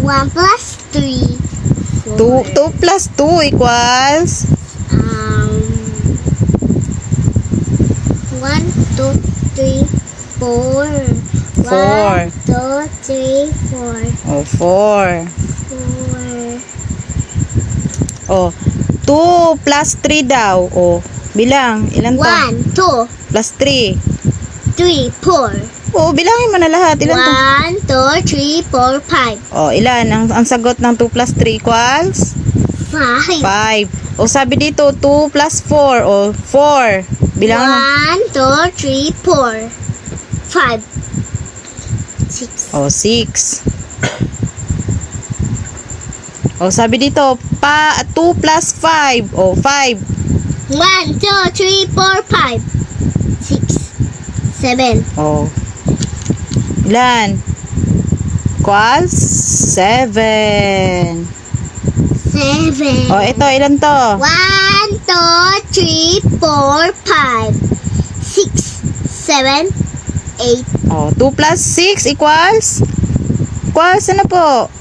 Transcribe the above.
1 plus 3. 2 plus 2 equals? 1, 2, 3, 4. 1, 2, 3, 4. Oh, 4. 4. Oh, 2 plus 3 daw. Oh, bilang. Ilan to? 1, 2, Plus 3. 3, 4. Oh, bilangin mo na lahat. Ilan to? 1, 2, 3, 4, 5. Oh, ilan? Ang sagot ng 2 plus 3 equals? 5. 5. O sabi dito, 2 plus 4. O, 4. Bilang 1, 2, 3, 4. 5. 6. O, 6. O, sabi dito, 2 plus 5. O, 5. 1, 2, 3, 4, 5. 6. 7. O, ilan? Equals 7. 7. O, ito, ilan to? 1, 2, 3, 4, 5. 6. 7. 8. O, 2 plus 6 equals? Equals ano po?